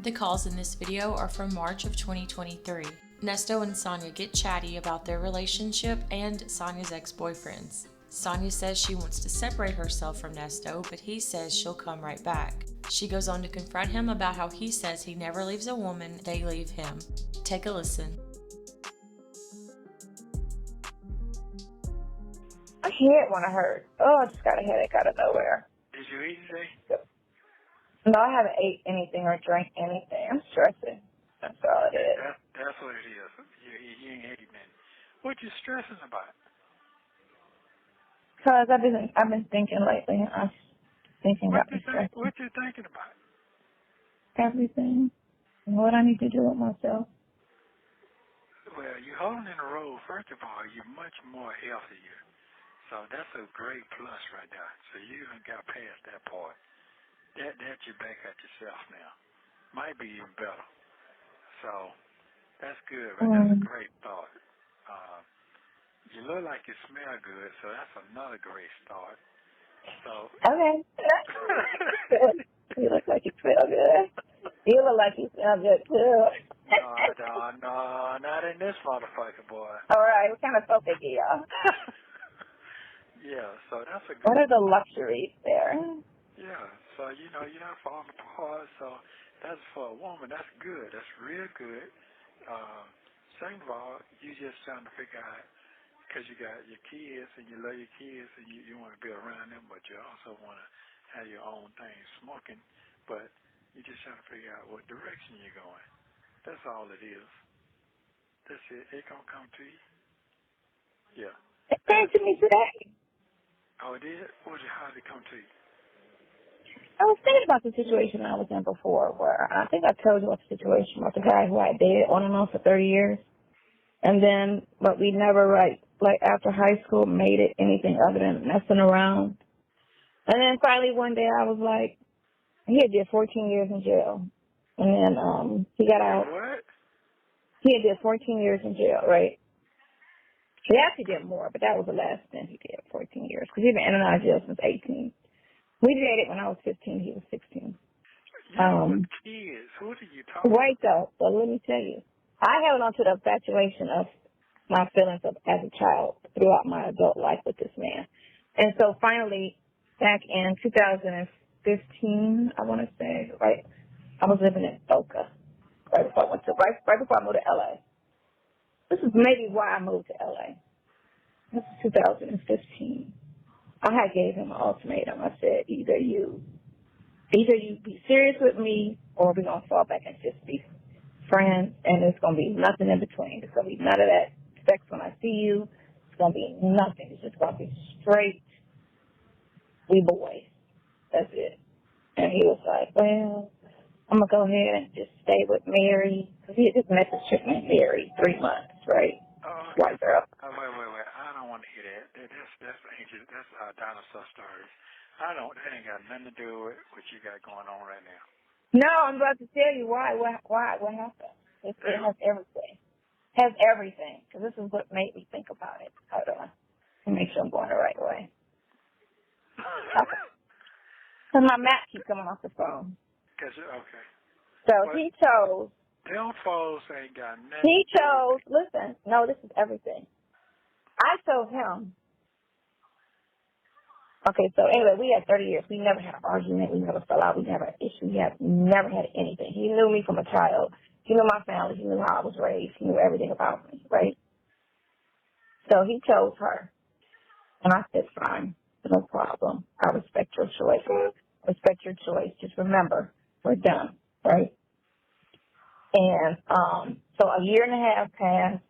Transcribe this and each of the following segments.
The calls in this video are from March of 2023. Nesto and Sonya get chatty about their relationship and Sonya's ex-boyfriends. Sonya says she wants to separate herself from Nesto, but he says she'll come right back. She goes on to confront him about how he says he never leaves a woman, they leave him. Take a listen. My head when I heard. Oh, I just got a headache out of nowhere. Did you eat today? No, I haven't ate anything or drank anything. I'm stressing. That's all it is. That's what it is. You ain't eating it. What you stressing about? Because I've been thinking lately. I'm thinking about me stressing. What you thinking about? Everything. And what I need to do with myself. Well, you're holding in a row. First of all, you're much more healthier. So that's a great plus right there. So you even got past that part. That you're back at yourself now. Might be even better. So that's good, right? That's a great thought. You look like you smell good, so that's another great start. So okay. You look like you smell good. You look like you smell good too. No, not in this motherfucker, boy. All right, what kind of soap they give y'all? Yeah, so that's a good. What are the luxuries there? Yeah, so you're not falling apart. So that's for a woman. That's good. That's real good. Second of all, you just trying to figure out, because you got your kids and you love your kids and you want to be around them, but you also want to have your own thing smoking. But you're just trying to figure out what direction you're going. That's all it is. That's it. It gonna come to you. Yeah. It came to me today. Oh, it did? How did it come to you? I was thinking about the situation I was in before, where I think I told you about the situation with the guy who I dated on and off for 30 years. And then, but we never, like after high school, made it anything other than messing around. And then finally one day I was like, he had did 14 years in jail. And then he got out. What? He had did 14 years in jail, right? He actually did more, but that was the last thing he did, 14 years. Because he'd been in and out of jail since 18. We dated when I was 15. He was 16. Kids. What are you talking about? Right, though. So let me tell you. I held on to the infatuation of my feelings as a child throughout my adult life with this man. And so finally, back in 2015, I want to say, right, I was living in Boca right before I moved to L.A. This is maybe why I moved to L.A. This is 2015. I had gave him an ultimatum. I said, either you be serious with me or we're going to fall back and just be friends, and there's going to be nothing in between. There's going to be none of that sex when I see you. It's going to be nothing. It's just going to be straight, we boys. That's it. And he was like, well, I'm going to go ahead and just stay with Mary. Because he had just met this chick named Mary 3 months, right? White girl. Wait. I don't want to hear that. That's ancient. That's dinosaur stories. That ain't got nothing to do with what you got going on right now. No, I'm about to tell you why. What happened? It has everything. Has everything. Because this is what made me think about it. Hold on. To make sure I'm going the right way. Okay. Because my map keeps coming off the phone. Okay. So he chose. Them folks ain't got nothing. He chose. Listen. No, this is everything. I told him. Okay, so anyway, we had 30 years. We never had an argument. We never fell out. We never had an issue. We never had anything. He knew me from a child. He knew my family. He knew how I was raised. He knew everything about me, right? So he chose her. And I said, fine, no problem. I respect your choice. Respect your choice. Just remember, we're done, right? And so a year and a half passed.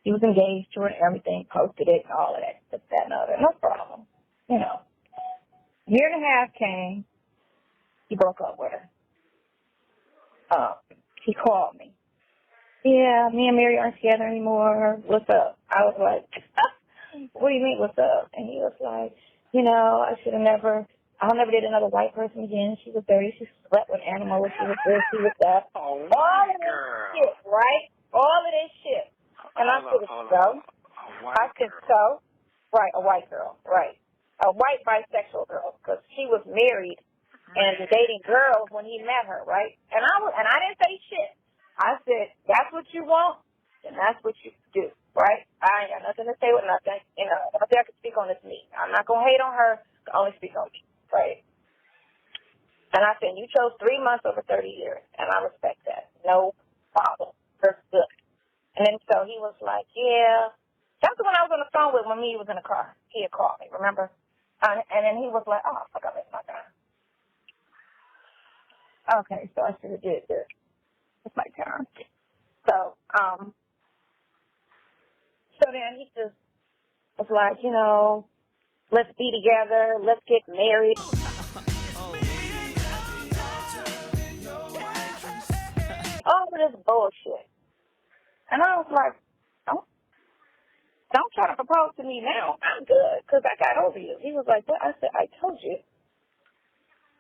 He was engaged to her and everything, posted it and all of that, and other. No problem. You know. Year and a half came. He broke up with her. He called me. Yeah, me and Mary aren't together anymore. What's up? I was like, what do you mean, what's up? And he was like, I'll never date another white person again. She was dirty. She slept with animals. She was this, she was that. Oh, all of this shit, right? All of this shit. And I said, so? I said, so? Right, a white girl, right. A white bisexual girl, because she was married and dating girls when he met her, right? And I didn't say shit. I said, that's what you want, then that's what you do, right? I ain't got nothing to say with nothing. You know, nothing I can speak on is me. I'm not going to hate on her. I can only speak on me, right? And I said, you chose 3 months over 30 years, and I respect that. No problem. That's good. And then so he was like, yeah. That's when I was on the phone with when he was in the car. He had called me, remember? And then he was like, oh, fuck, I missed my time. Okay, so I should have did this. It's my turn. So, so then he just was like, you know, let's be together. Let's get married. All of this bullshit. And I was like, don't try to propose to me now. I'm good, because I got over you. He was like, what? I said, I told you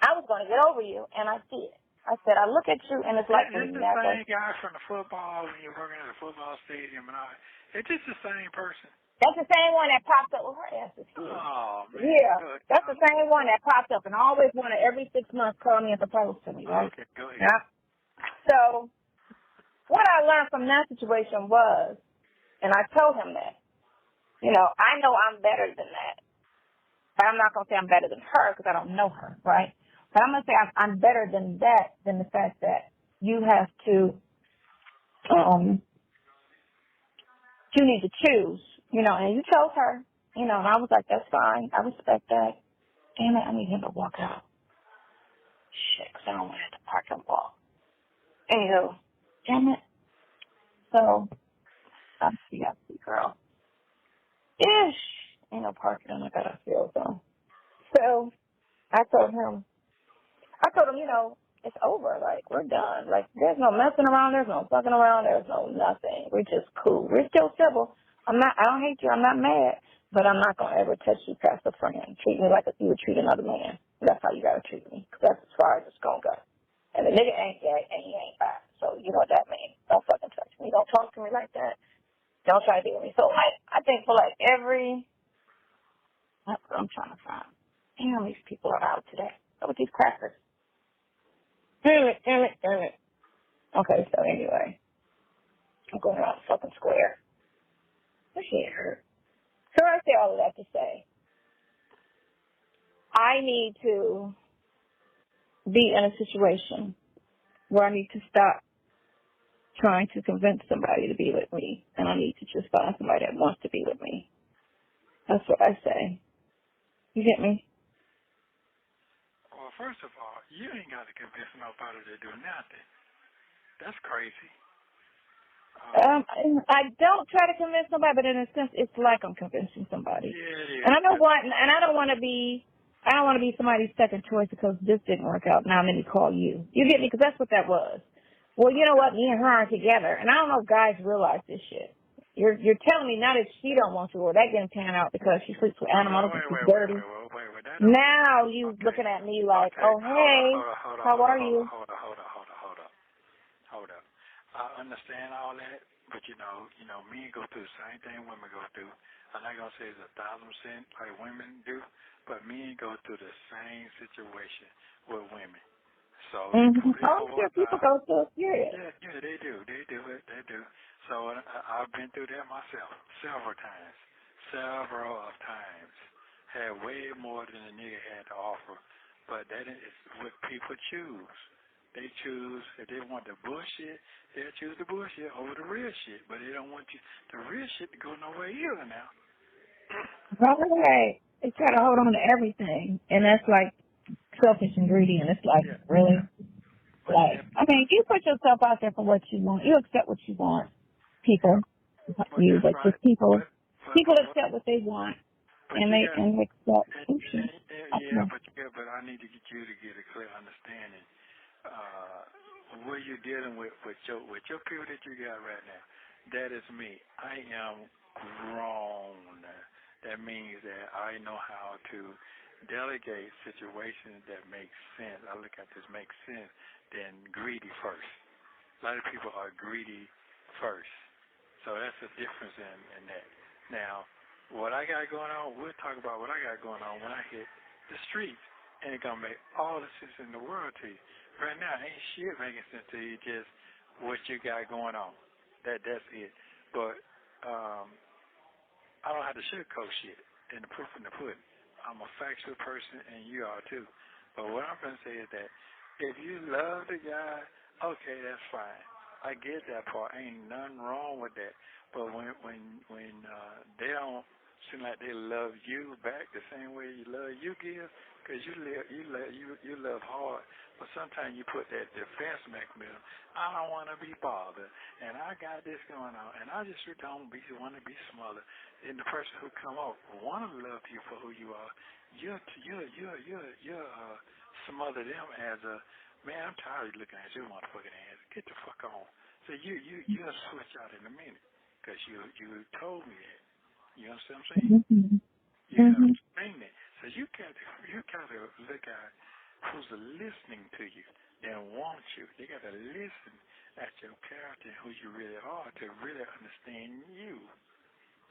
I was going to get over you, and I did. I said, I look at you, and it's like It's the same guy from the football when you're working at a football stadium and all. It's just the same person. That's the same one that popped up with her ass. Oh, man. Yeah, that's the same one that popped up and always wanted every 6 months call me and propose to me, right? Okay, go ahead. Yeah. So what I learned from that situation was, and I told him that, you know, I know I'm better than that. But I'm not going to say I'm better than her because I don't know her, right? But I'm going to say I'm better than that, than the fact that you have to, you need to choose, you know, and you chose her, you know, and I was like, that's fine. I respect that. Damn it, I need him to walk out. Shit, because I don't want to have to park and walk. Anywho, damn it. So, I'm see, girl. Ish. Ain't no parking on the battlefield, though. So, I told him, you know, it's over. Like, we're done. Like, there's no messing around. There's no fucking around. There's no nothing. We're just cool. We're still civil. I don't hate you. I'm not mad. But I'm not going to ever touch you past a friend. Treat me like you would treat another man. That's how you got to treat me. Because that's as far as it's going to go. And the nigga ain't gay and he ain't bi. So, you know what that means. Don't fucking touch me. Don't talk to me like that. Don't try to deal with me. So, like, I think for, like, that's what I'm trying to find. Damn, these people are out today. What with these crackers? Damn it. Okay, so anyway. I'm going around the fucking square. My shit hurt. So I say all of that to say, I need to be in a situation where I need to stop trying to convince somebody to be with me, and I need to just find somebody that wants to be with me. That's what I say. You get me? Well, first of all, you ain't got to convince nobody to do nothing. That's crazy. I don't try to convince somebody, but in a sense, it's like I'm convincing somebody. Yeah. And I don't want to be somebody's second choice because this didn't work out. Now let me call you. You get me? Because that's what that was. Well, you know what? Me and her are together, and I don't know if guys realize this shit. You're telling me now that she don't want you, or that didn't pan out because she sleeps with animals and she's dirty. Wait. Now you looking at me like, oh hey, how are you? Hold up. I understand all that, but you know, men go through the same thing women go through. I'm not gonna say it's 1,000% like women do, but men go through the same situation with women. So people go through it. Yeah, they do. So I've been through that myself several times. Had way more than a nigga had to offer, but that is what people choose. They choose, if they want the bullshit, they'll choose the bullshit over the real shit. But they don't want the real shit to go nowhere either now. Right. They try to hold on to everything. And that's like selfish and greedy. And it's like, really? Yeah. Like, I mean, you put yourself out there for what you want. You accept what you want. People. But just people accept what they want. And they accept. But I need to get you to get a clear understanding. What you're dealing with your people that you got right now, that is me. I am grown. That means that I know how to delegate situations that make sense. I look at this makes sense than greedy first. A lot of people are greedy first. So that's the difference in that. Now, what I got going on, we'll talk about what I got going on when I hit the streets. and it's going to make all the sense in the world to you. Right now, ain't shit making sense to you, just what you got going on. That's it. But I don't have to sugarcoat shit in the proof in the pudding. I'm a factual person, and you are too. But what I'm going to say is that if you love the guy, okay, that's fine. I get that part. Ain't nothing wrong with that. But when they don't seem like they love you back the same way you love you give, because you love hard. But sometimes you put that defense mechanism. I don't want to be bothered, and I got this going on, and I just don't want to be smothered. And the person who come up want to love you for who you are. You smother them as a man. I'm tired of looking at your motherfucking ass. Get the fuck on. So you'll switch out in a minute, because you told me that. You understand what I'm saying? Mm-hmm. You have to explain that. So you gotta look at who's listening to you and want you. They gotta listen at your character and who you really are to really understand you.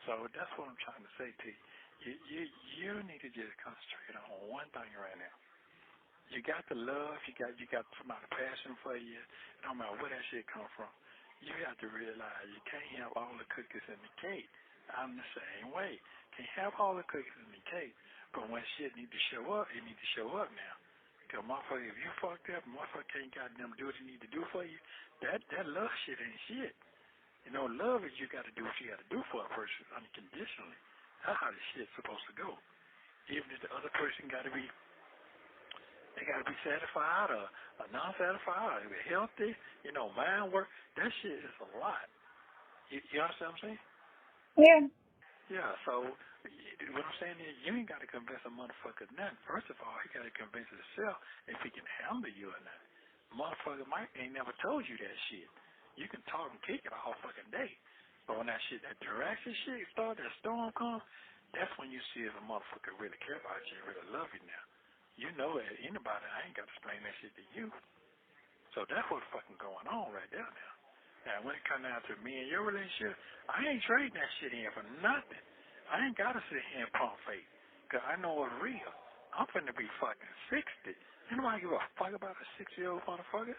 So that's what I'm trying to say to you. You need to just concentrate on one thing right now. You got the love, you got somebody's passion for you, no matter where that shit come from. You have to realize you can't have all the cookies in the cake. I'm the same way. Can't have all the cookies in the cake. But when shit need to show up, it need to show up now. Because motherfucker, if you fucked up, motherfucker can't goddamn do what you need to do for you. That love shit ain't shit. You know, love is you got to do what you got to do for a person unconditionally. That's how this shit's supposed to go. Even if the other person got to be, they got to be satisfied or non-satisfied, or healthy, you know, mind work. That shit is a lot. You understand what I'm saying? Yeah. Yeah, so what I'm saying is you ain't got to convince a motherfucker nothing. First of all, he got to convince himself if he can handle you or not. Motherfucker Mike ain't never told you that shit. You can talk and kick it all fucking day. But when that direction shit start, that storm comes, that's when you see if a motherfucker really care about you and really love you now. You know it. Anybody, I ain't got to explain that shit to you. So that's what's fucking going on right there now. Now, when it comes down to me and your relationship, I ain't trading that shit in for nothing. I ain't got to sit here and pump fake, because I know it's real. I'm finna be fucking 60. Anybody give a fuck about a 6-year-old motherfucker?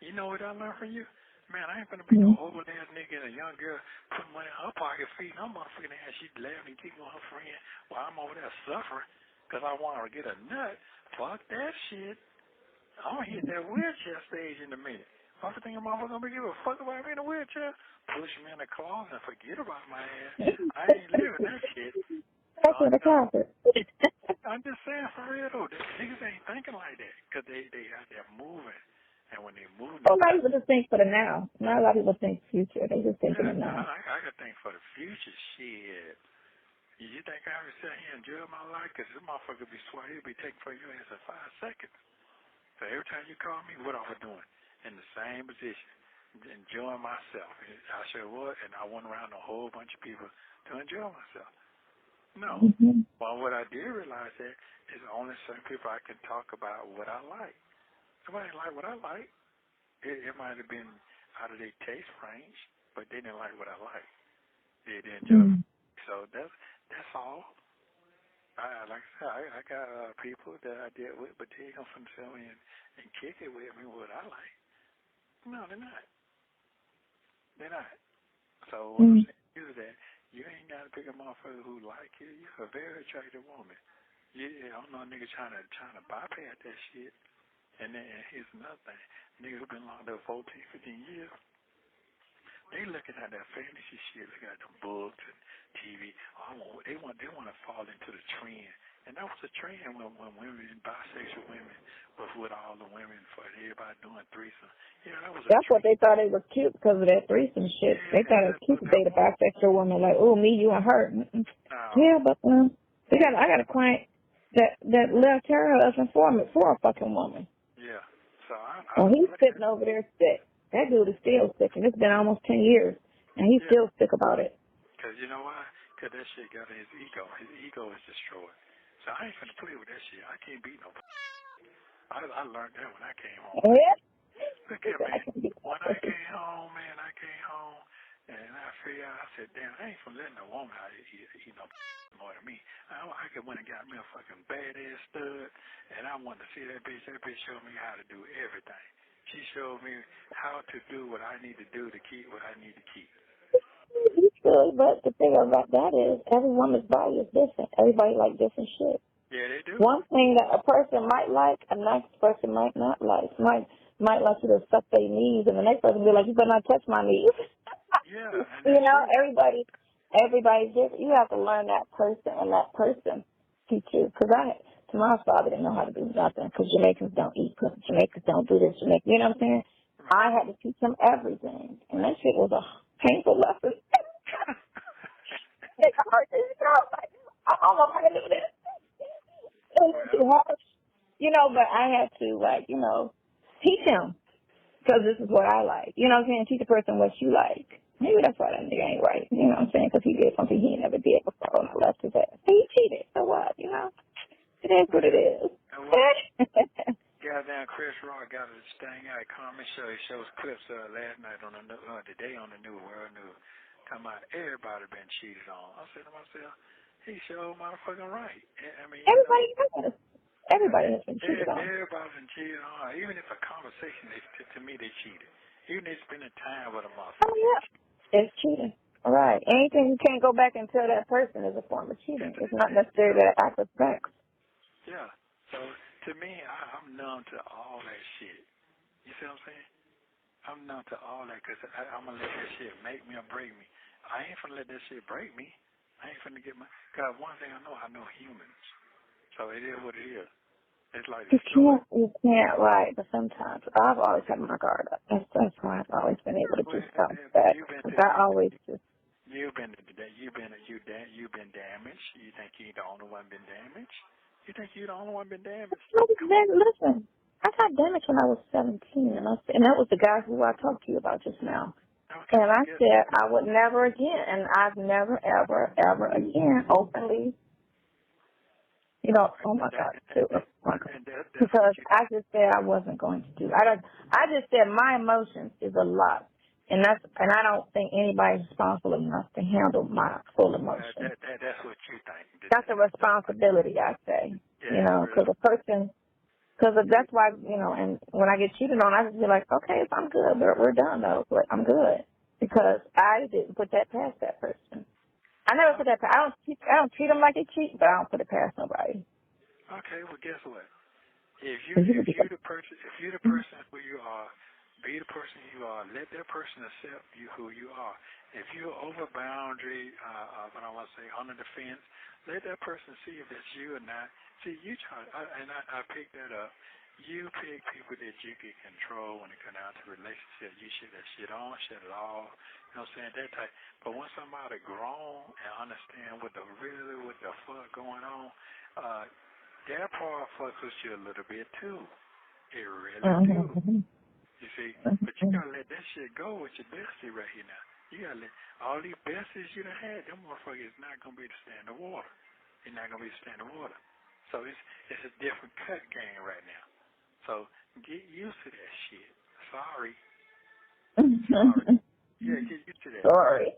You know what I learned from you? Man, I ain't finna be no old ass nigga and a young girl putting money in her pocket, feeding her motherfucking ass. She laughing and kicking on her friend while I'm over there suffering because I want her to get a nut. Fuck that shit. I'm gonna hit that wheelchair stage in a minute. First thing a motherfucker gonna give a fuck about me in a wheelchair? Push me in the closet and forget about my ass. I ain't living that shit. That's what the carpet. I'm just saying for real though, the niggas ain't thinking like that because they out there moving, and when they move, A lot of people just think for the now. Not a lot of people think future. They just think in the now. I got to think for the future. Shit. You think I would sit here and enjoy my life? Because this motherfucker be swear he'll be taking for your ass in 5 seconds. So every time you call me, what I was doing? In the same position, enjoying myself. I sure was, and I went around a whole bunch of people to enjoy myself. No. Mm-hmm. Well, what I did realize that is only certain people I can talk about what I like. Somebody like what I like. It might have been out of their taste range, but they didn't like what I like. They didn't enjoy it. So that's all. Like I said, I got people that I deal with, but they come from me and kick it with me what I like. No, they're not. They're not. So what I'm saying is that you ain't got to pick a motherfucker who like you. You're a very attractive woman. Yeah, I don't know niggas trying to bypass that shit. And then here's another thing. Niggas who been locked up 14, 15 years, they looking at that fantasy shit, looking at the books and TV. They want to fall into the trend. And that was a trend when women, bisexual women, was with all the women for everybody doing threesome. Yeah, that was a That's trend. what they thought it was cute because of that threesome shit. Yeah, They thought it was cute to date a bisexual woman like, oh, me, you, and her. Yeah, but I got a client that left her husband for a fucking woman. Yeah. So he's sitting over there sick. That dude is still sick, and it's been almost 10 years, and he's still sick about it. Because you know why? Because that shit got his ego. His ego is destroyed. So I ain't finna play with that shit. I can't beat no. I learned that when I came home. Yeah. Look at me. When I came home, and I figured out, I said, damn, I ain't finna let no woman out here eat no more than me. I could went and got me a fucking badass stud and I wanted to see that bitch. That bitch showed me how to do everything. She showed me how to do what I need to do to keep what I need to keep. You could, but the thing about that is every woman's body is different. Everybody like different shit. Yeah, they do. One thing that a person might like, a next person might not like. Might like you to suck their knees, and the next person be like, you better not touch my knees. Yeah, and You that's know, true. everybody's different. You have to learn that person, and that person teach you. Because Tomorrow's father didn't know how to do nothing, because Jamaicans don't eat, because Jamaicans don't do this, you know what I'm saying? Right. I had to teach him everything, and that shit was a painful lesson. It's hard to like, I don't know how to do this. It was too Well, hard. You know, but I had to, like, you know, teach him, because this is what I like. You know what I'm saying? Teach a person what you like. Maybe that's why that nigga ain't right. You know what I'm saying? Because he did something he never did before, and I left his ass. He cheated. So what? You know? It is what it is. and what? Goddamn Chris Rock got this thing out. Comment show. He shows clips last night on today on the New World News. Talking about everybody been cheated on. I said to myself, he sure motherfucking right. I mean, you know. Everybody has. Everybody has been cheated on. Everybody's been cheated on. Even if a conversation, to me, they cheated. Even if they spending time with a Oh, motherfucker. yeah. It's cheating. All right. Anything you can't go back and tell that person is a form of cheating. It's not necessarily that act of sex. Yeah. So, to me, I'm numb to all that shit. You see what I'm saying? I'm numb to all that because I'm going to let that shit make me or break me. I ain't finna let that shit break me. I ain't finna get my... Because one thing I know humans. So it is what it is. It's like the story. You can't, right, but sometimes I've always had my guard up. That's why I've always been able to just bounce back. I always just... You've been damaged. You think you're the only one been damaged? You think you're the only one been damaged? Listen, I got damaged when I was 17, and that was the guy who I talked to you about just now. Okay, And so I said I would never again, and I've never, ever, ever again openly, you know, oh my God, too. Because I just said I wasn't going to do. I just said my emotions is a lot, and I don't think anybody's responsible enough to handle my full emotion. That's what you think. That's a responsibility, I say. Yeah, you know, because that's why, you know, and when I get cheated on, I just be like, okay, I'm good, we're done though, but I'm good because I didn't put that past that person. I never put that past. I don't treat them like they cheat, but I don't put it past nobody. Okay, well, guess what? If you're the person who you are, be the person you are. Let that person accept you who you are. If you're over boundary, what I want to say, under the fence, let that person see if it's you or not. See, you try, I picked that up. You pick people that you can control when it comes down to relationship. You shut that shit on, shut it off. You know what I'm saying? That type. But once somebody grown and understand what the fuck going on, that part fucks with you a little bit too. It really do. You see, but you gotta let that shit go with your bestie right here now. You gotta let all these besties you done had, them motherfuckers not gonna be able to stand the water. They're not gonna be able to stand the water. So it's a different cut game right now. So get used to that shit. Sorry. Yeah, get used to that. Sorry.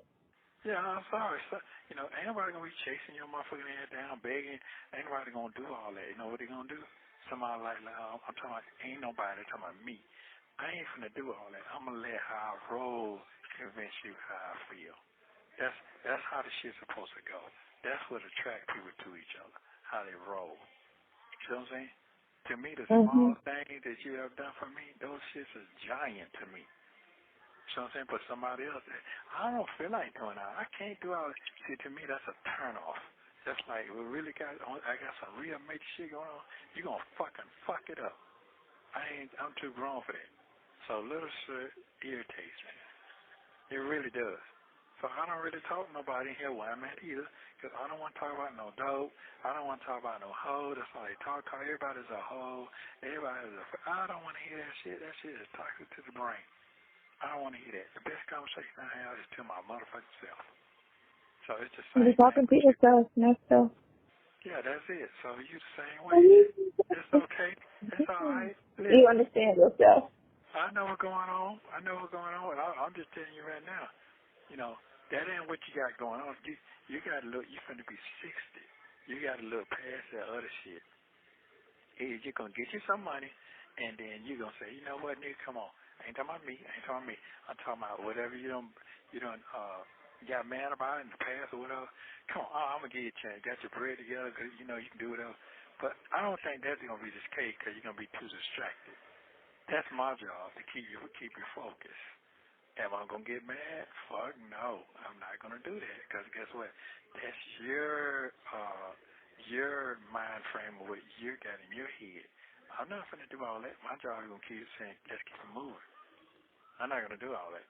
Yeah, I'm sorry. So, you know, ain't nobody gonna be chasing your motherfucking ass down, begging. Ain't nobody gonna do all that. You know what they gonna do? Somebody like I'm talking about, ain't nobody talking about me. I ain't finna do all that. I'm gonna let how I roll convince you how I feel. That's how the shit's supposed to go. That's what attracts people to each other, how they roll. You know what I'm saying? To me, the small things that you have done for me, those shits is giant to me. You know what I'm saying? But somebody else, I don't feel like doing that. I can't do all that. See, to me, that's a turn off. That's like, I got some real major shit going on. You're going to fucking fuck it up. I'm too grown for that. So little shit irritates me. It really does. So I don't really talk to nobody in here where I'm at either, because I don't want to talk about no dope. I don't want to talk about no hoe. That's all they talk. Everybody's a hoe. I don't want to hear that shit. That shit is toxic to the brain. I don't want to hear that. The best conversation I have is to my motherfucking self. So it's the same thing. You're talking to yourself, Nesto. Yeah, that's it. So you the same way. It's okay. It's all right. Listen, You understand yourself. I know what's going on. And I'm just telling you right now. You know, that ain't what you got going on. You got to look. You finna be 60. You got to look past that other shit. is you're going to get you some money, and then you're going to say, you know what, nigga, come on. I ain't talking about me. I'm talking about whatever you don't got mad about in the past or whatever. Come on, I'm going to give you a chance. Got your bread together because, you know, you can do whatever. But I don't think that's going to be the case because you're going to be too distracted. That's my job, to keep you focused. Am I going to get mad? Fuck no. I'm not going to do that because guess what? That's your mind frame of what you got in your head. I'm not going to do all that. My job is going to keep saying, let's keep it moving. I'm not going to do all that.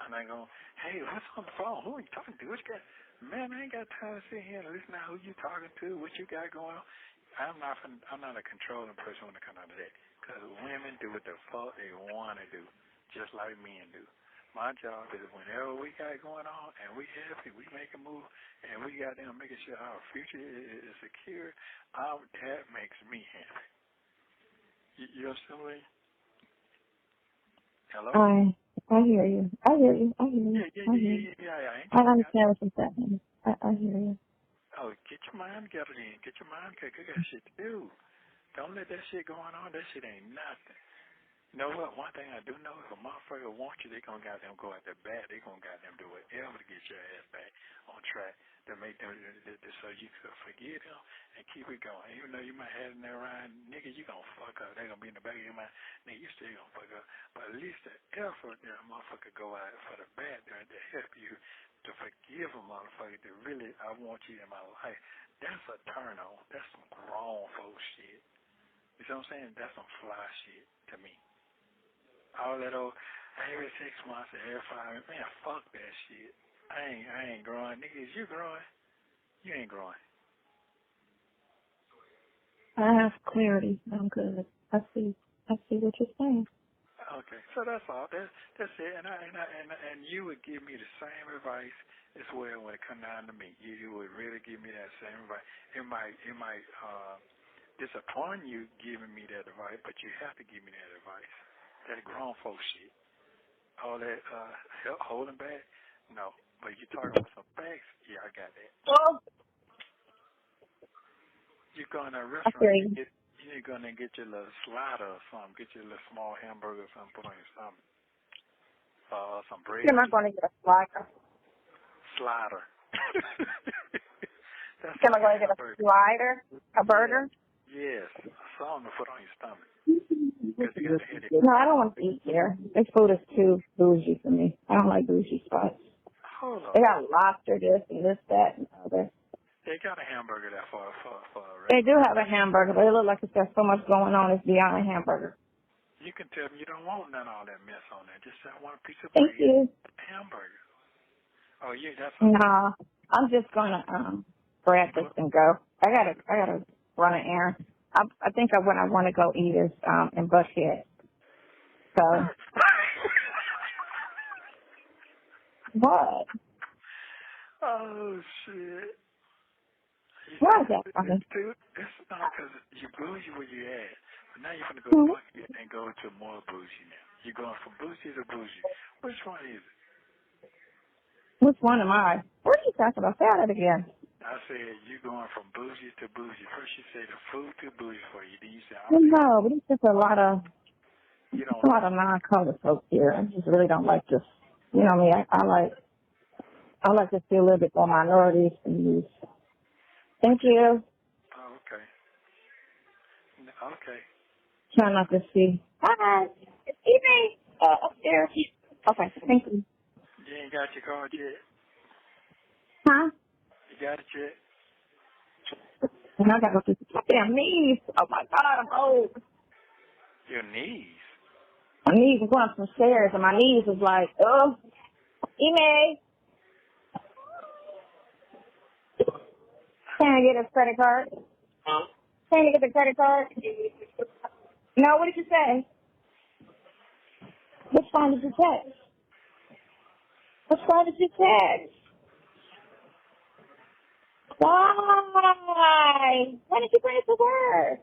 I'm not going, hey, what's on the phone? Who are you talking to? What you got? Man, I ain't got time to sit here and listen to who you talking to, what you got going on. I'm not a controlling person when it comes out of that. Because women do what the fuck they want to do, just like men do. My job is whenever we got going on and we happy, we make a move, and we got them making sure our future is secure, that makes me happy. You understand me? Hello? I hear you. Yeah. I understand what you're saying. I hear you. Oh, get your mind together then. Get your mind together. You got shit to do. Don't let that shit going on. That shit ain't nothing. You know what? One thing I do know, if a motherfucker wants you, they gonna goddamn go out there bad. They gonna goddamn do whatever to get your ass back on track to make them so you can forget them and keep it going. Even though you might have them there around, nigga, you gonna fuck up. They gonna be in the back of your mind. Nigga, you still gonna fuck up. But at least the effort that a motherfucker go out for the bad there to help you to forgive a motherfucker that really I want you in my life. That's a turn on. That's some grown folks shit. You know what I'm saying? That's some fly shit to me. All that old every 6 months, every 5 months, man, fuck that shit. I ain't growing. Nigga, is you growing? You ain't growing. I have clarity. I'm good. I see what you're saying. Okay, so that's all. That's it. And you would give me the same advice as well when it comes down to me. You would really give me that same advice. It might disappoint you giving me that advice, but you have to give me that advice. That grown folk shit. All that holding back, no. But you talking about some facts, yeah, I got that. Well, You go in a I hear restaurant, you. you're gonna get your little slider or something, get your little small hamburger or something, put on your stomach. Some bread. You're not going to get a slider. Slider. That's You're like going to get a slider? A burger? Yes, something to put on your stomach. Because you got a headache. No, I don't want to eat there. This food is too bougie for me. I don't like bougie spots. Hold on. They got lobster, this and this, that, and other. They got a hamburger there for a They do have a hamburger, but it looks like there's so much going on. It's beyond a hamburger. You can tell me you don't want none of all that mess on there. Just say I want a piece of Thank bread, you. hamburger. Oh yeah, that's No, I'm just gonna grab this and go. I gotta run an errand. I think what I want to go eat is in Buckhead. So what? Oh shit. Why is that funny? It's not because you bougie where you at. But now you're going to go to Buckhead and go to more bougie now. You're going from bougie to bougie. Which one is it? Which one am I? What are you talking about? Say that again. I said you're going from bougie to bougie. First you say the food too bougie for you. Then you say No, but it's just a lot of non-colored folks here. I just really don't like this. You know me. I like to see a little bit more minorities and youth. Thank you. Oh, okay. Okay. Try not to see. Hi. It's evening. Upstairs. Okay. Thank you. You ain't got your card yet? Huh? You got it yet? And I gotta go through my damn knees. Oh my God, I'm old. Your knees? My knees was going up some stairs and my knees was like, oh, Ime. Can I get a credit card? Can I get the credit card? No, what did you say? Which one did you text? Which one did you text? Why? Why did you bring it to work?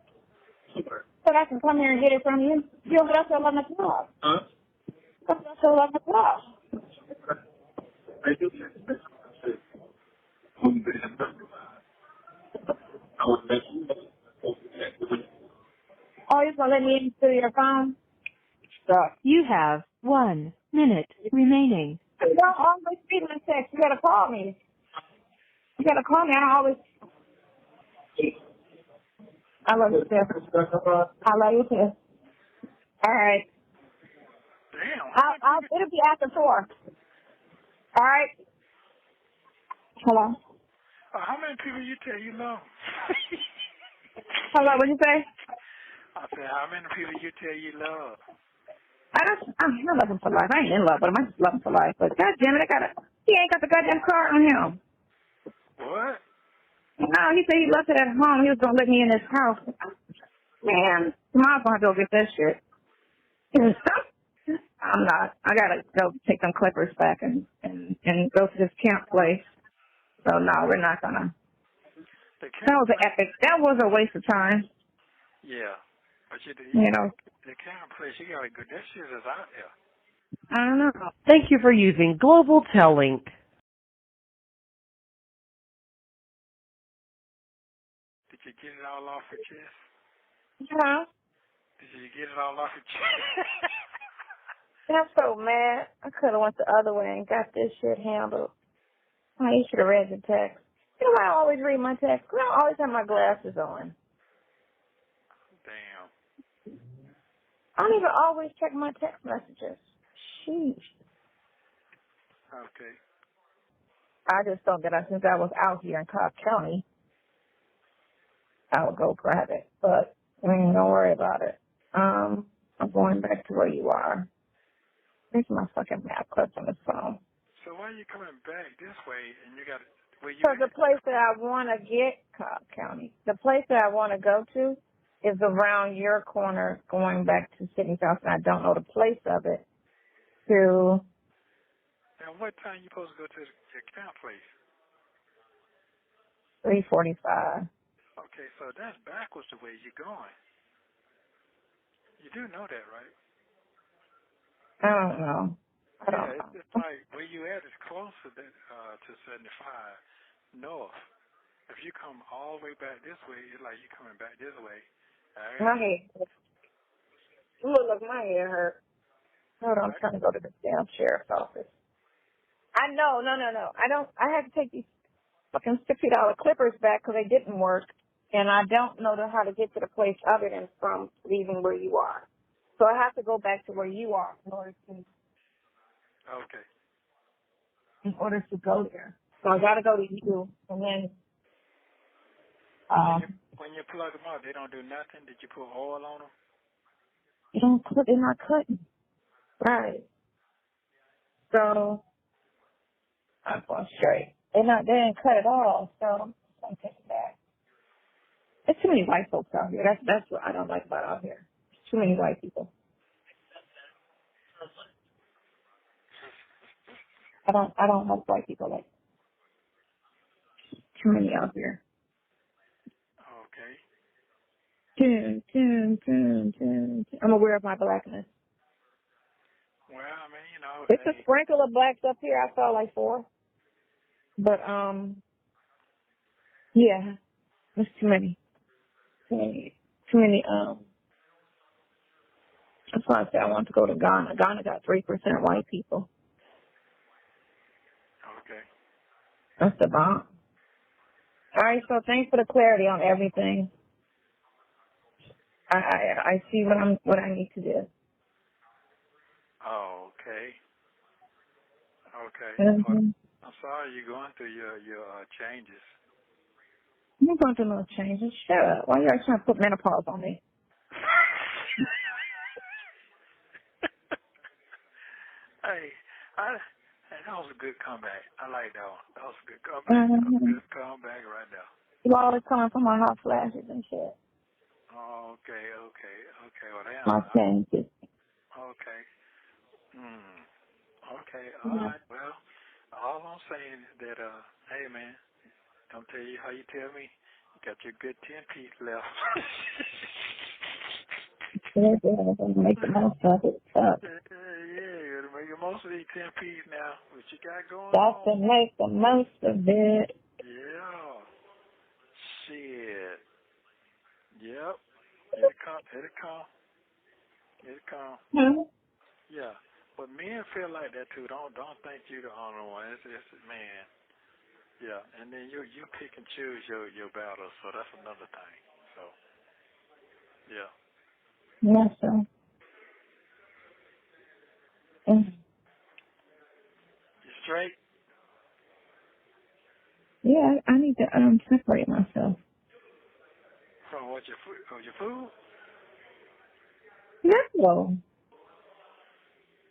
So I can come here and get it from you. You'll get up to 11 o'clock. Huh? Come up to 11 o'clock. Oh, you're gonna let me into your phone? Stop. You have 1 minute remaining. You don't always read my text. You gotta call me. You gotta call me. I don't always. I love you, too. I love you, too. All right. Damn. It'll be after 4. All right. Hello. How many people you tell you love? Hello. What'd you say? I said, how many people you tell you love? I'm not looking for life. I ain't in love, but I just love him for life. But God damn it, he ain't got the goddamn car on him. What? No, he said he left it at home. He was gonna let me in his house. Man, tomorrow's gonna have to go get that shit. I'm not. I gotta go take them clippers back and go to this camp place. So no, we're not gonna. That was an epic. That was a waste of time. Yeah. But You know. The camp place, you gotta go. That shit is out there. I don't know. Thank you for using Global Tellink. Did you get it all off your chest? Huh? Did you get it all off your chest? I'm so mad. I could have went the other way and got this shit handled. Oh, you should have read the text. You know why I always read my text? 'Cause I always have my glasses on. Damn. I don't even always check my text messages. Sheesh. Okay. I just thought that since I was out here in Cobb County, I would go grab it. But don't worry about it. I'm going back to where you are. There's my fucking map clip on the phone. So why are you coming back this way and you got where you Because the at? place that I want to get, Cobb County, the place that I want to go to is around your corner going back to Sydney's house, and I don't know the place of it. To And what time you supposed to go to your camp place? 3:45. Okay, so that's backwards the way you're going. You do know that, right? I don't know. I don't Yeah, know. it's like where you at is closer than, to 75 north. If you come all the way back this way, it's like you're coming back this way. My head. Look, my head hurt. Hold on, I'm trying to go to the damn sheriff's office. I know, no. I had to take these fucking $60 clippers back because they didn't work, and I don't know how to get to the place other than from leaving where you are. So I have to go back to where you are in order to go there. So I got to go to you, and then when you plug them out, they don't do nothing. Did you put oil on them? they're not cutting. Right. So I'm going straight. They didn't cut at all. So I'm taking it back. There's too many white folks out here. That's what I don't like about out here. Too many white people. I don't like white people like too many out here. Okay. I'm aware of my blackness. Well, I mean, you know, It's a sprinkle of blacks up here. I saw like 4. But yeah, there's too many. That's why I said I want to go to Ghana. Ghana got 3% white people. Okay. That's the bomb. All right, so thanks for the clarity on everything. I see what I need to do. Oh, okay. Okay. Mm-hmm. I'm sorry you're going through your changes. I'm going through no changes. Shut up. Why are you always trying to put menopause on me? Hey, that was a good comeback. I like that one. That was a good comeback. Mm-hmm. Good comeback right there. You always coming from my hot flashes and shit. Oh, okay. Well, My changes. okay. Okay. All Yeah. right. Well, all I'm saying is that, hey, man, don't tell you how you tell me. You got your good 10-piece left. Yeah, make the most of it. Yeah, you gotta make the most of these 10-piece now. What you got going Got to on? make the most of it. Yeah. Shit. Yep. It'll come. It'll come. Hmm? Yeah. But men feel like that too. Don't think you the only one. It's man. Yeah. And then you pick and choose your battles. So that's another thing. So yeah. Yeah, so. Mm. You straight? Yeah, I need to separate myself. From what your food? Oh, your food? No.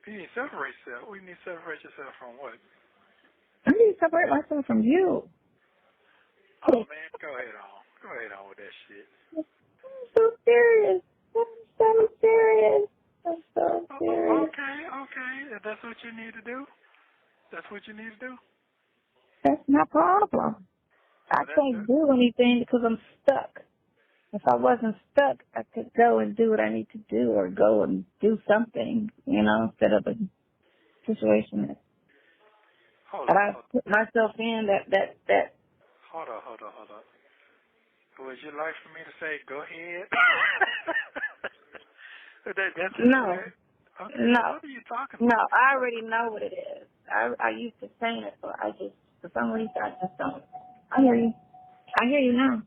You need to separate yourself. We need to separate yourself from what? I need to separate myself from you. Oh man, go ahead on. Go ahead on with that shit. I'm so serious. I'm so serious. I'm so serious. Okay. If that's what you need to do, that's what you need to do. That's my problem. I can't do anything because I'm stuck. If I wasn't stuck, I could go and do what I need to do or go and do something, instead of a situation that I put myself in that. Hold on. Would you like for me to say, go ahead? That's it. No. Okay, No. what are you talking about? No, I already know what it is. I used to saying it, but I just, for some reason, I just don't. I hear you. I hear you now.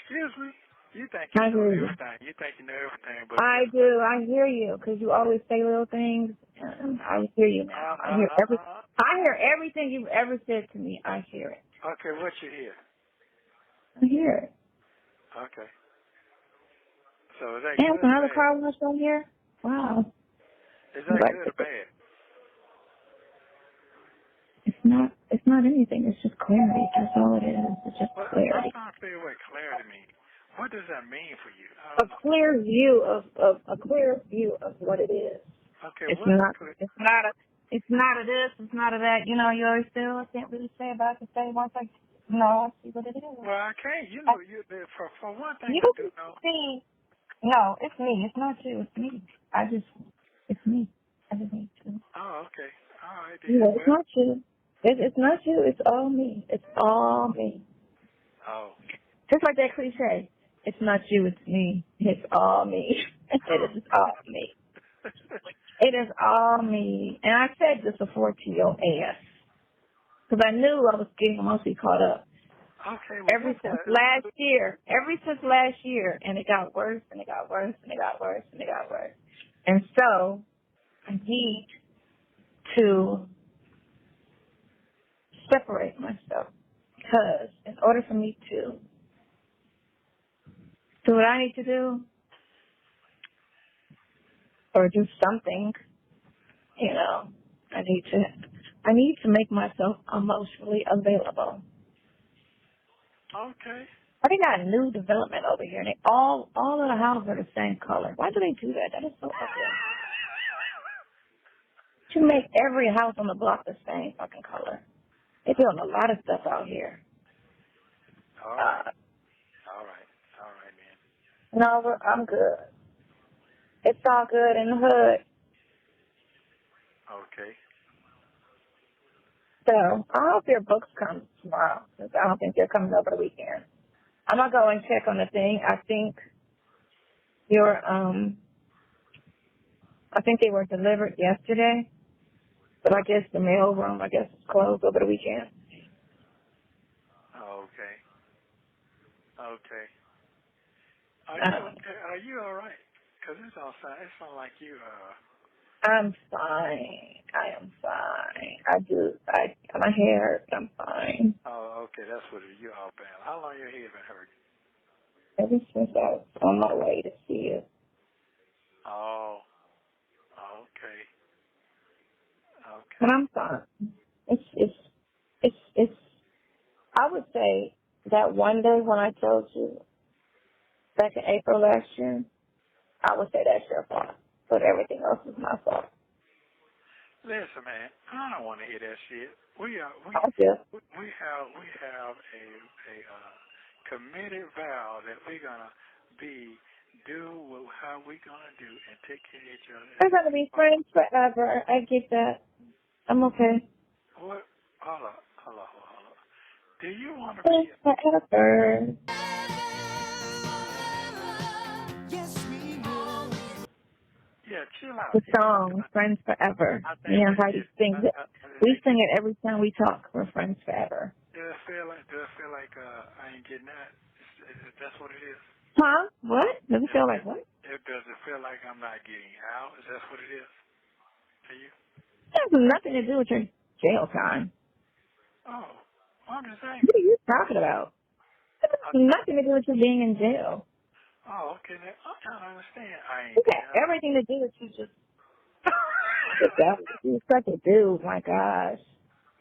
Excuse me? You think you know everything. You think you know everything, but I do. I hear you, because you always say little things. And I hear you now. I hear everything you've ever said to me. I hear it. Okay, what you hear? I hear it. Okay. So is that And good or another bad? car wash right here? Wow. Is that good or bad? It's not anything. It's just clarity. That's all it is. It's just clarity. I'm trying to figure out what clarity means. What does that mean for you? A clear view of what it is. Okay, it's not a this, it's not a that. You always say, I can't really say about the same once I see what it is. Well, I can't. For one thing, You I do know. see, no, it's me. It's not you. It's me. It's me. I just need to. Oh, okay. All right. Yeah, it's not you. It's not you. It's all me. It's all me. Oh. Just like that cliche. It's not you. It's me. It's all me. It is all me. It is all me. And I said this before to your ass. Because I knew I was getting mostly caught up. Okay. Well, Ever since last year. And it got worse, and it got worse, and it got worse, and it got worse. And so, I need to separate myself. Because in order for me to do what I need to do, or do something, I need to make myself emotionally available. Okay. They got a new development over here, and all of the houses are the same color. Why do they do that? That is so ugly. To make every house on the block the same fucking color. They're doing a lot of stuff out here. All right. All right, man. No, I'm good. It's all good in the hood. Okay. So, I hope your books come tomorrow, since I don't think they're coming over the weekend. I'm going to go and check on the thing. I think they were delivered yesterday, but I guess the mail room, is closed over the weekend. Okay. Are you all right? Because it sounds like you, I'm fine. I am fine. My hair, I'm fine. Oh, okay, that's what it is. You're all bad. How long your head been hurting? Ever since I was on my way to see you. Oh, okay. But I'm fine. It's, I would say that one day when I told you, back in April last year, I would say that's your fault. But everything else is my fault. Listen, man, I don't want to hear that shit. We have a committed vow that we're gonna do how we gonna do and take care of each other. We're gonna be friends forever. I get that. I'm okay. What? Hold on. Do you want to be forever? Yeah, chill out. The song, Friends Forever. Me and Heidi sing it. We sing it every time we talk. We're friends forever. Does it feel like I ain't getting that? That's what it is? Huh? What? Does it feel like what? Does it feel like I'm not getting out? Is that what it is to you? It has nothing to do with your jail time. Oh, I'm just saying. What are you talking about? It has nothing to do with you being in jail. Oh, okay. Then I'm trying to understand. I ain't. It has everything to do with you just. You're such a dude. My gosh.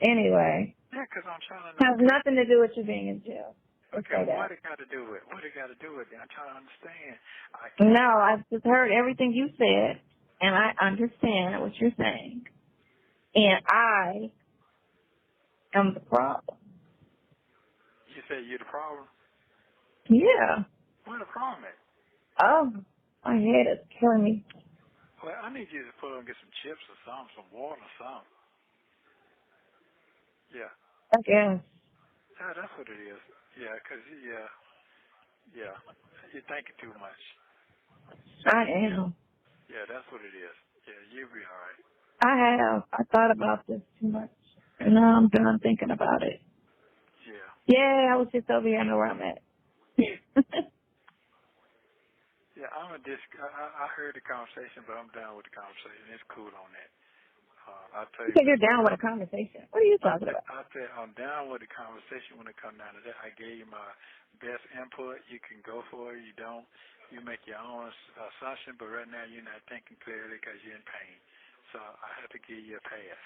Anyway. Yeah, because I'm trying to It know. has nothing to do with you being in jail. Okay, what it got to do with? What it got to do with it? I'm trying to understand. No, I've just heard everything you said, and I understand what you're saying. And I am the problem. You say you're the problem? Yeah. What the problem is? Oh, my head is killing me. Well, I need you to put on get some chips or something, some water or something. Yeah. I guess. Yeah, that's what it is. Yeah, because, yeah, you're thinking too much. I am. Yeah, that's what it is. Yeah, you'll be all right. I have. I thought about this too much. And now I'm done thinking about it. Yeah. Yeah, I was just over here. I know where I'm at. Yeah, I heard the conversation, but I'm down with the conversation. It's cool on that. I'll tell You you. said you're down with a conversation. What are you talking about? I said I'm down with the conversation when it comes down to that. I gave you my best input. You can go for it. You don't. You make your own assumption, but right now you're not thinking clearly because you're in pain. So I have to give you a pass.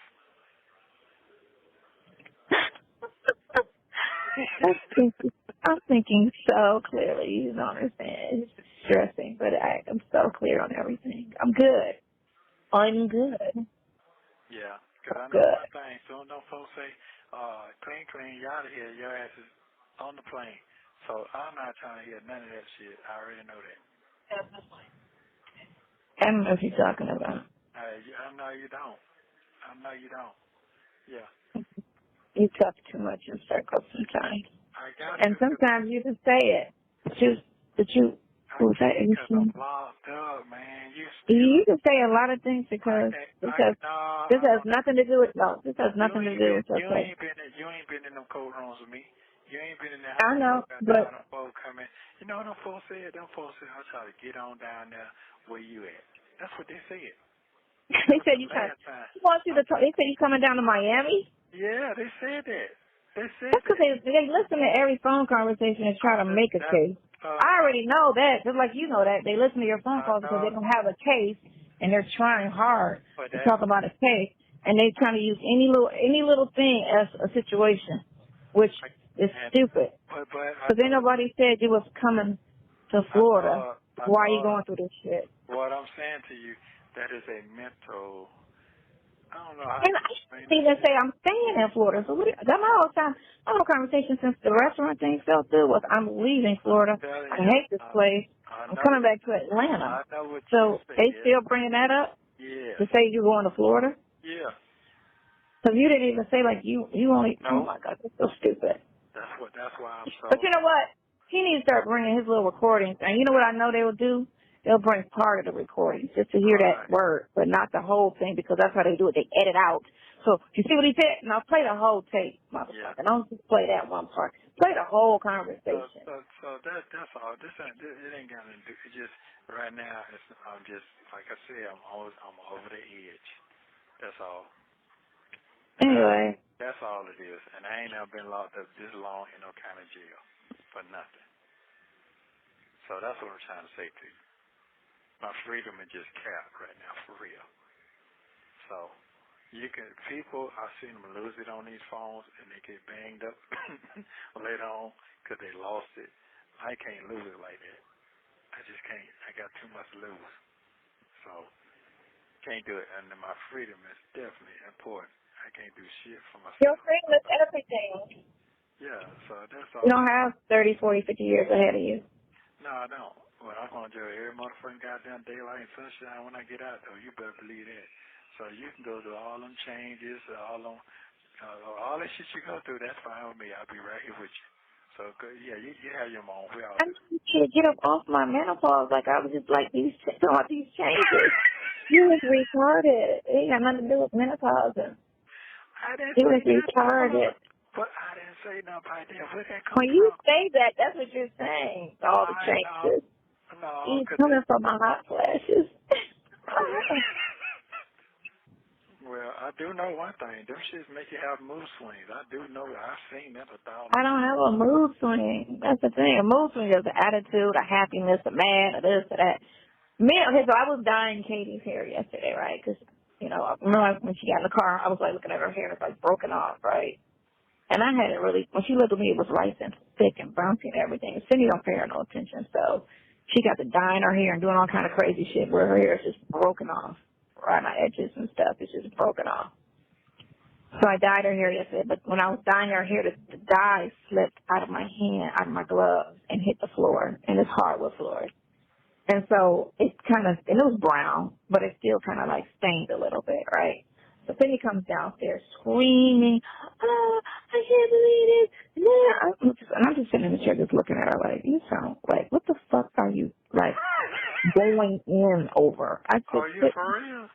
I'm thinking so clearly. You don't understand. It's stressing, but I'm so clear on everything. I'm good. I'm good. Yeah, because I know Good. one thing. So no folks say, clean, you out of here. Your ass is on the plane. So I'm not trying to hear none of that shit. I already know that. I don't know what you're talking about. I know you don't. I know you don't. Yeah. You talk too much in circles sometimes. I got And to. sometimes you just say it. But you Because I'm locked up, man. You can say a lot of things because this has nothing to do with this has nothing to do with your place. You ain't been in them cold rooms with me. You ain't been in the I know, but them folks coming. You know what them folks said? Them folks said, I'll try to get on down there where you at. That's what they said. they said you want you to talk. They said you coming down to Miami. Yeah, they said that. They said that's because they listen to every phone conversation and try to make a case. I already know that, just like you know that. They listen to your phone calls because they don't have a case and they're trying hard to talk about a case, and they're trying to use any little thing as a situation, which is stupid. Because ain't nobody said you was coming to Florida. Why are you going through this shit? What I'm saying to you, that is a mental. I don't know how and I even say I'm staying in Florida. So that's my whole time. My whole conversation since the restaurant thing fell through was I'm leaving Florida. I hate this place. I'm coming back to Atlanta. So they still bringing that up? Yeah. To say you're going to Florida? Yeah. So you didn't even say like you only. No. Oh my God, that's so stupid. That's why I'm so. But you know what? He needs to start bringing his little recordings. And you know what I know they will do? They'll bring part of the recording just to hear that word, but not the whole thing because that's how they do it. They edit out. So you see what he said? Now play the whole tape, motherfucker. Don't just play that one part. Play the whole conversation. So that's all. It ain't got to do. It just right now. I'm just like I said. I'm over the edge. That's all. Anyway. That's all it is. And I ain't never been locked up this long in no kind of jail for nothing. So that's what I'm trying to say to you. My freedom is just capped right now, for real. So, I've seen them lose it on these phones, and they get banged up later on because they lost it. I can't lose it like that. I just can't. I got too much to lose. So, can't do it. And my freedom is definitely important. I can't do shit for myself. Your freedom is everything. Yeah, so that's all. You don't have 30, 40, 50 years ahead of you. No, I don't. Well, I'm going to do every motherfucking goddamn daylight and sunshine when I get out, though. You better believe that. So you can go through all them changes, all that shit you go through, that's fine with me. I'll be right here with you. So, yeah, you have your own. We all I need to get up off my menopause. Like, I was just like, talking about these changes. You was retarded. It ain't got nothing to do with menopause. I didn't You say was menopause. retarded. But I didn't say nothing about that. Where that come When you from? say that, that's what you're saying. All the I know. changes. No, He's because coming from my hot flashes. well, I do know one thing. Them shits make you have mood swings. I do know that. I've seen that 1,000 I don't times. have a mood swing. That's the thing. A mood swing is an attitude, a happiness, a mad, a this, or that. Okay, so I was dyeing Katie's hair yesterday, right? Because, I remember when she got in the car, I was like looking at her hair, it's like broken off, right? And I had it really, when she looked at me, it was nice and thick and bouncy and everything. And Cindy don't pay her no attention, so she got to dyeing her hair and doing all kind of crazy shit where her hair is just broken off, right? My edges and stuff is just broken off. So I dyed her hair yesterday, but when I was dyeing her hair, the dye slipped out of my hand, out of my gloves, and hit the floor, and it's hardwood floor. And so it and it was brown, but it still kind of like stained a little bit, right? So Cindy comes downstairs screaming, "Oh, I can't believe it!" And I'm just sitting in the chair just looking at her like, you sound like, what the fuck are you like going in over? I said, Are you for real?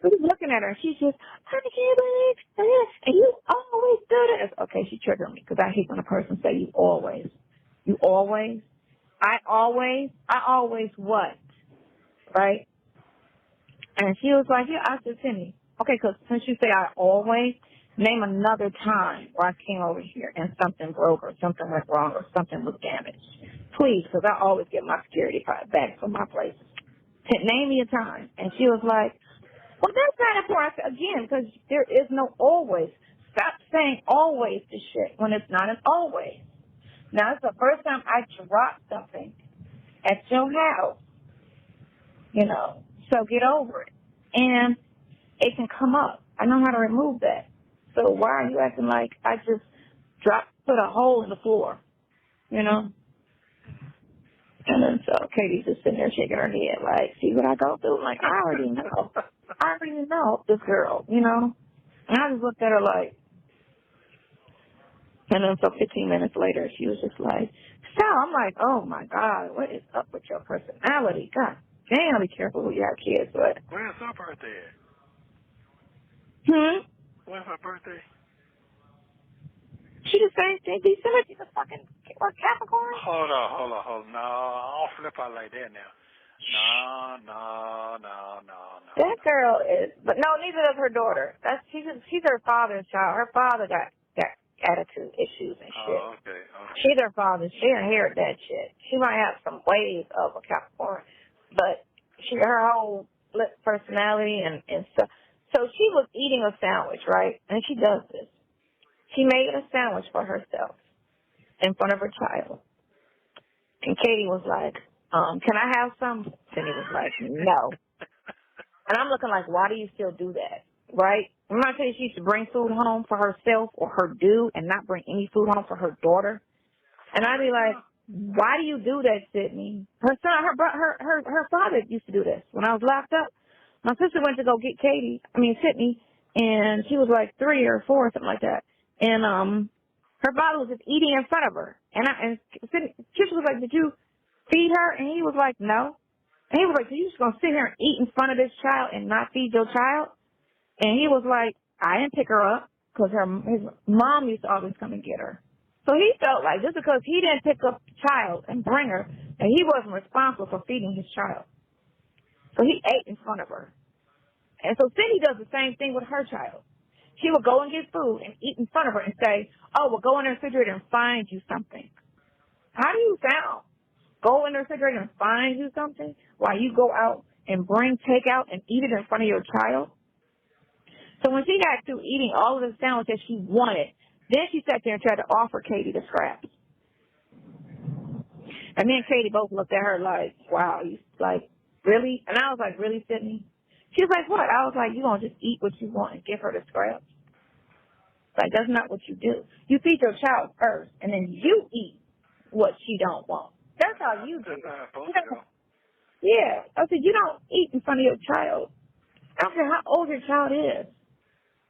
I was looking at her, and she's just, I can't believe this, and you always do this. Okay, she triggered me because I hate when a person say you always. You always? I always what? Right? And she was like, yeah, I said, Cindy, okay, because since you say I always, name another time where I came over here and something broke or something went wrong or something was damaged. Please, because I always get my security back from my place. Name me a time. And she was like, well, that's not important. Again, because there is no always. Stop saying always to shit when it's not an always. Now, it's the first time I dropped something at your house, so get over it. And it can come up. I know how to remove that. So why are you acting like I just put a hole in the floor, And then so Katie's just sitting there shaking her head like, see what I go through? Like, I already know. I already know this girl, And I just looked at her like, and then so 15 minutes later, she was just like, so I'm like, oh my God, what is up with your personality? God damn, be careful who you have kids with. When's her birthday? When's her birthday? She the same thing. December, she's a fucking Capricorn. Hold on. No, I don't flip out like that now. No. That girl is, but no, neither does her daughter. She's her father's child. Her father got attitude issues and shit. Oh, okay. She's her father. She inherited that shit. She might have some ways of a Capricorn, but her whole personality and stuff. So she was eating a sandwich, right? And she does this. She made a sandwich for herself in front of her child. And Katie was like, can I have some? Cindy was like, no. And I'm looking like, why do you still do that? Right? I'm not saying she used to bring food home for herself or her dude and not bring any food home for her daughter. And I'd be like, why do you do that, Sydney? Her father used to do this. When I was locked up, my sister went to go get Sydney, and she was like 3 or 4 or something like that. And her father was just eating in front of her. And Tricia was like, did you feed her? And he was like, no. And he was like, so you just gonna sit here and eat in front of this child and not feed your child? And he was like, I didn't pick her up because his mom used to always come and get her. So he felt like just because he didn't pick up the child and bring her, that he wasn't responsible for feeding his child. So he ate in front of her. And so Cindy does the same thing with her child. She would go and get food and eat in front of her and say, oh, well, go in the refrigerator and find you something. How do you sound? Go in the refrigerator and find you something while you go out and take out and eat it in front of your child? So when she got through eating all of the sandwich that she wanted, then she sat there and tried to offer Katie the scraps. And me and Katie both looked at her like, wow, you like, really? And I was like, really, Sydney? She was like, what? I was like, you going to just eat what you want and give her the scraps? Like, that's not what you do. You feed your child first, and then you eat what she don't want. That's how you do it. Yeah. I said, you don't eat in front of your child. I don't care how old your child is.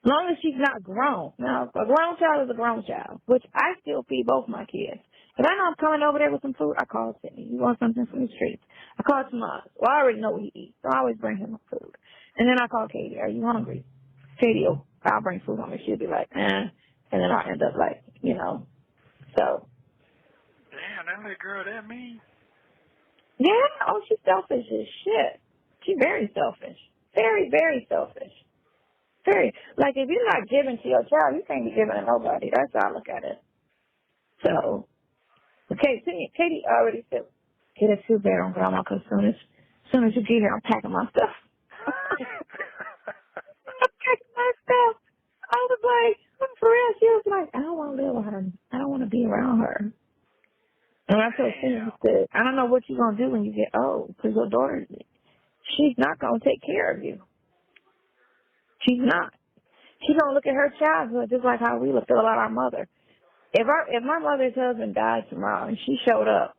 As long as she's not grown. Now, a grown child is a grown child, which I still feed both my kids. If I know I'm coming over there with some food, I call Sydney. You want something from the streets? I call Tomas. Well, I already know what he eats, so I always bring him food. And then I call Katie, are you hungry? Katie, I'll bring food home, and she'll be like, eh. And then I'll end up like, so. Damn, that little girl that mean? Yeah, oh, she's selfish as shit. She's very selfish. Very, very selfish. Very. Like, if you're not giving to your child, you can't be giving to nobody. That's how I look at it. So, okay, Katie already said, get a 2-bedroom, Grandma, because as soon as you get here, I'm packing my stuff. I'm packing my stuff. I was like, for real, she was like, I don't want to live with her. I don't want to be around her. And I told Sonya, I said, I don't know what you're going to do when you get old, because your daughter, she's not going to take care of you. She's not. She's going to look at her childhood just like how we look at our mother. If my mother's husband died tomorrow and she showed up,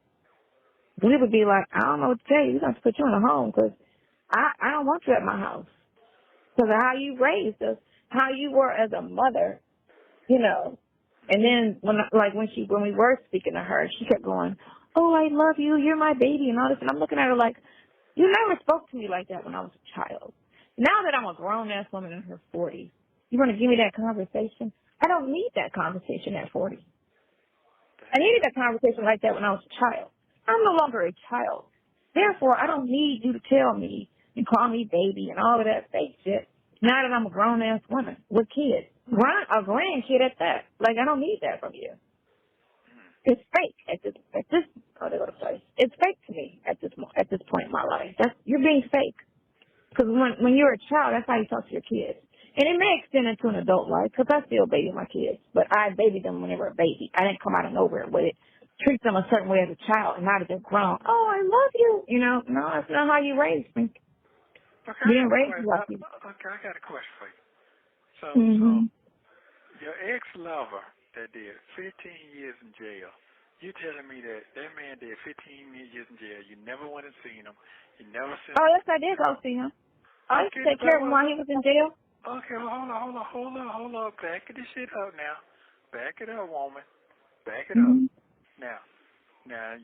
we would be like, I don't know what to tell you. We're going to put you in a home because I don't want you at my house. Because of how you raised us, how you were as a mother, And then when we were speaking to her, she kept going, oh, I love you. You're my baby and all this. And I'm looking at her like, you never spoke to me like that when I was a child. Now that I'm a grown-ass woman in her 40s, you want to give me that conversation? I don't need that conversation at 40. I needed that conversation like that when I was a child. I'm no longer a child. Therefore, I don't need you to tell me and call me baby and all of that fake shit now that I'm a grown-ass woman with kids. A grandkid at that. Like, I don't need that from you. It's fake It's fake to me at this point in my life. You're being fake. Because when you're a child, that's how you talk to your kids. And it may extend into an adult life, because I still baby my kids. But I babied them when they were a baby. I didn't come out of nowhere with it. Treat them a certain way as a child, and now that they're grown, oh, I love you. No, that's not how you raised me. Okay, Being raised like you. Okay, I got a question for you. So your ex-lover that did 15 years in jail, you telling me that man did 15 years in jail. You never went and seen him. You never seen him. Oh, yes, I did go see him. I used to take care of him while he was in jail. Okay, well, hold on. Back this shit up now. Back it up, woman. Back it up. Now,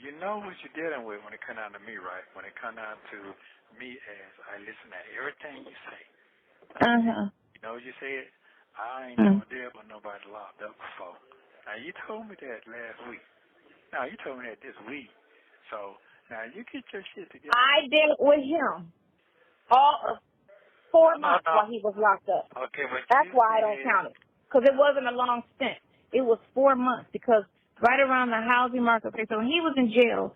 you know what you're dealing with when it comes down to me, right? When it comes down to me as I listen to everything you say. You know what you said? I ain't never dealt with nobody locked up before. Now, you told me that last week. Now, you told me that this week. So, now, you get your shit together. I dealt with him all of 4 months while he was locked up. Okay, but that's why I don't count it. Because it wasn't a long stint. It was 4 months because right around the housing market. Okay, so when he was in jail,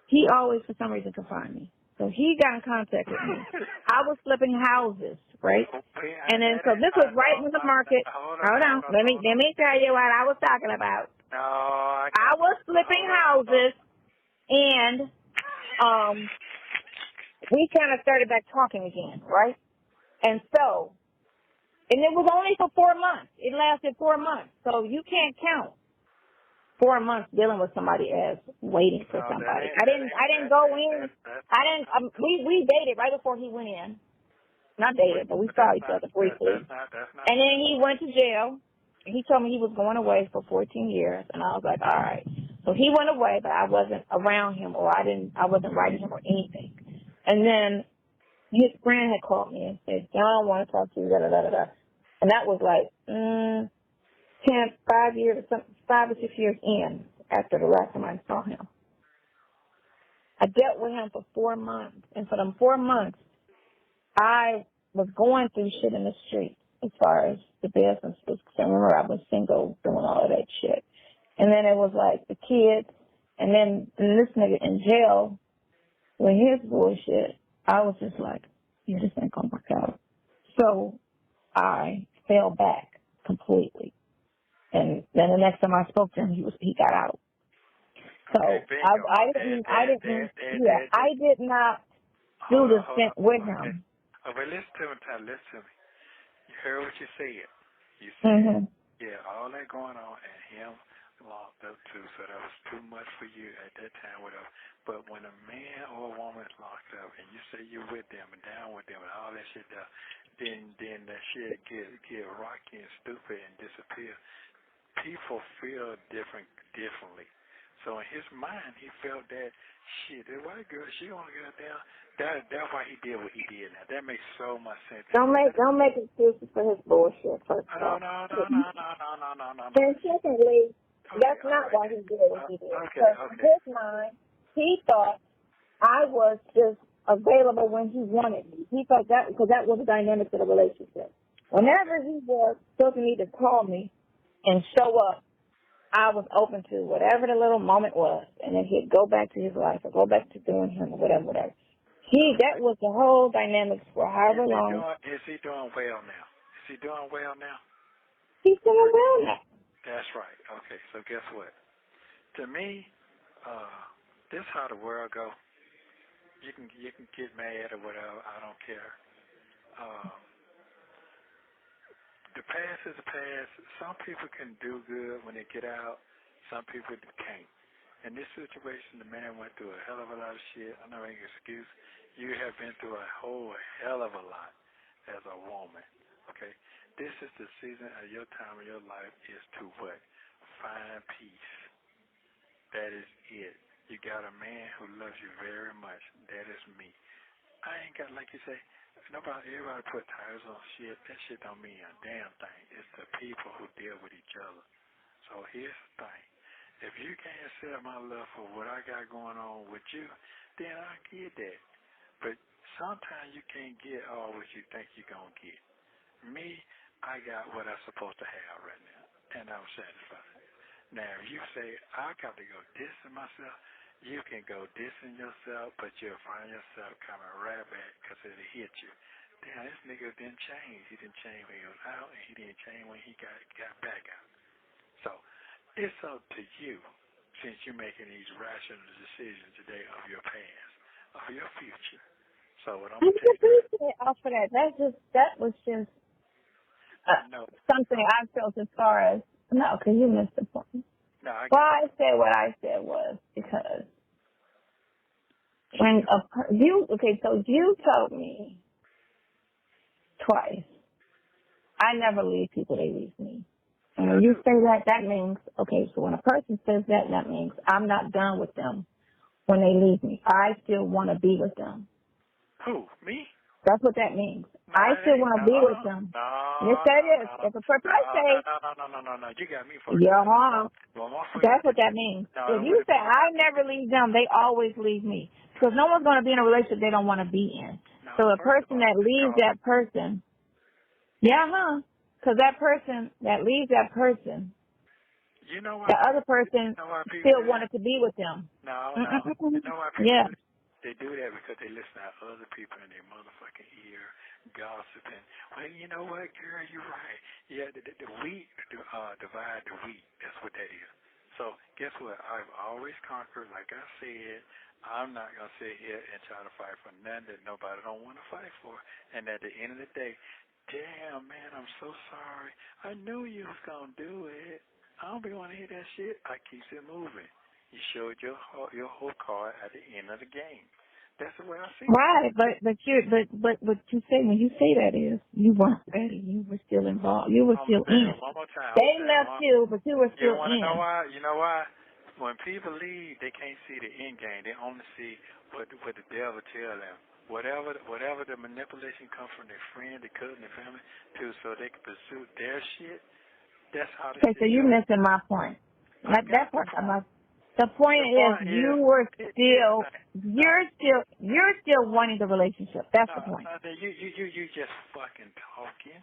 he always, for some reason, could find me. So he got in contact with me. I was flipping houses, right? And then, so this was right in the market. Hold on. Let me tell you what I was talking about. No, I was flipping houses, and we kind of started back talking again, right? And so, and it was only for 4 months. It lasted 4 months. So you can't count 4 months dealing with somebody as waiting for somebody. I didn't go in. We dated right before he went in. Not dated, but we saw each other briefly. And then he went to jail. And he told me he was going away for 14 years. And I was like, all right. So he went away, but I wasn't around him, or I wasn't writing him or anything. And then his friend had called me and said, John, I want to talk to you, da-da-da-da-da. And that was like 5 or 6 years in after the last time I saw him. I dealt with him for 4 months. And for them 4 months, I was going through shit in the street as far as the business was concerned. Remember, I was single doing all of that shit. And then it was like the kids. And then this nigga in jail with his bullshit. I was just like, yeah, this ain't gonna work out. So I fell back completely. And then the next time I spoke to him, he got out. So I did not do the stint with him. Okay, listen to me. You heard what you said. You said, yeah, all that going on, and him locked up too, so that was too much for you at that time, whatever. But when a man or a woman is locked up, and you say you're with them and down with them and all that shit, then that shit get rocky and stupid and disappear. People feel differently. So in his mind, he felt that, shit, that white girl, she only got down. That's why he did what he did. Now, that makes so much sense. Don't make excuses for his bullshit, first of all. No. And secondly, that's not right. why he did what he did. Okay. In his mind, he thought I was just available when he wanted me. He thought that, because that was the dynamic of the relationship. Whenever he was supposed to need to call me and show up, I was open to whatever the little moment was, and then he'd go back to his life or go back to doing him or whatever. That was the whole dynamics for however long. Is he doing well now? Is he doing well now? He's doing well now. That's right. Okay, so guess what? To me, this is how the world go. You can get mad or whatever. I don't care. The past is the past. Some people can do good when they get out. Some people can't. In this situation, the man went through a hell of a lot of shit. I'm not making an excuse. You have been through a whole hell of a lot as a woman. Okay? This is the season of your time of your life is to what? Find peace. That is it. You got a man who loves you very much. That is me. I ain't got, like you say, everybody put titles on shit. That shit don't mean a damn thing. It's the people who deal with each other. So here's the thing. If you can't accept my love for what I got going on with you, then I get that. But sometimes you can't get all what you think you're going to get. Me, I got what I'm supposed to have right now, and I'm satisfied. Now, if you say, I got to go dissing myself, you can go dissing yourself, but you'll find yourself coming right back because it'll hit you. Damn, this nigga didn't change. He didn't change when he was out, and he didn't change when he got back out. So it's up to you, since you're making these rational decisions today of your past, of your future. So what I'm going to tell you. Off for that. That was just something I felt as far as, no, because you missed the point. No, Why I said what I said was because when you told me twice, I never leave people, they leave me. And when you say that means, okay, so when a person says that means I'm not done with them when they leave me. I still want to be with them. Who? Me? That's what that means. I still want to be with them. Yes, that is. If a person say, no. You got me for you're wrong. That's what that means. If you say, I never leave them, they always leave me. Because no one's going to be in a relationship they don't want to be in. So a person that leaves that person, because that person that leaves that person, you know the other person still wanted to be with them. No. You know why people they do that because they listen to other people in their motherfucking ear, gossiping. Well, you know what, girl, you're right. Yeah, the wheat divide the wheat. That's what that is. So guess what? I've always conquered. Like I said, I'm not going to sit here and try to fight for nothing that nobody don't want to fight for. And at the end of the day, damn, man, I'm so sorry. I knew you was going to do it. I don't be want to hear that shit. I keep it moving. You showed your whole card at the end of the game. That's the way I see it. Right, but what you say when you say that is you weren't ready. You were still involved. You were still in. One more time. They left you, but you were still in. You know why? When people leave, they can't see the end game. They only see what the devil tell them. Whatever the manipulation comes from their friend, their cousin, their family, too, so they can pursue their shit. That's how they. Okay, so you're missing my point. That's what the point is. You're still wanting the relationship. That's the point. You just fucking talking.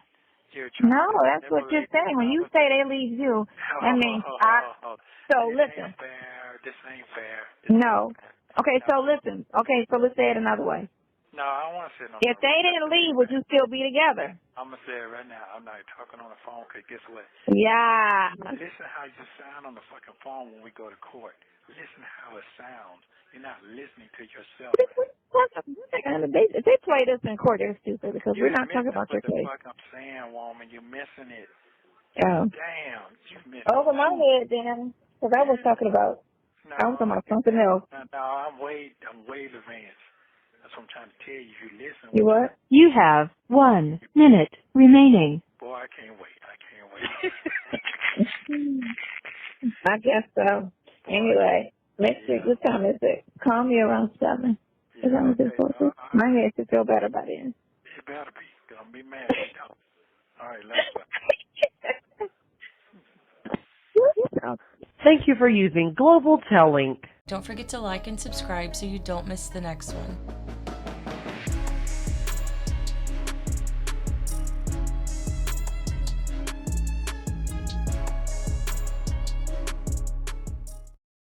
No, that's what you're saying. When you say they leave you, that means So listen. This ain't fair. No. Okay, so listen. Okay, so let's say it another way. No, I don't want to say no. If they didn't leave, would you still be together? I'm going to say it right now. I'm not talking on the phone because guess what? Yeah. Listen how you sound on the fucking phone when we go to court. Listen how it sounds. You're not listening to yourself. If they play this in court, they're stupid because we're not talking about your case. What the fuck I'm saying, woman. You're missing it. Oh. Damn. You missed it. Over my head, then. Because I was talking about, something else. No, I'm way advanced. That's what I'm trying to tell you. If you listen. You what? You have 1 minute remaining. Boy, I can't wait. I guess so. Anyway, next week, what time is it? Call me around 7. Is that what it's supposed to? My head should feel better by then. It better be, because I'm going to be mad at you. All right, let's go. Thank you for using Global Tel Link. Don't forget to like and subscribe so you don't miss the next one.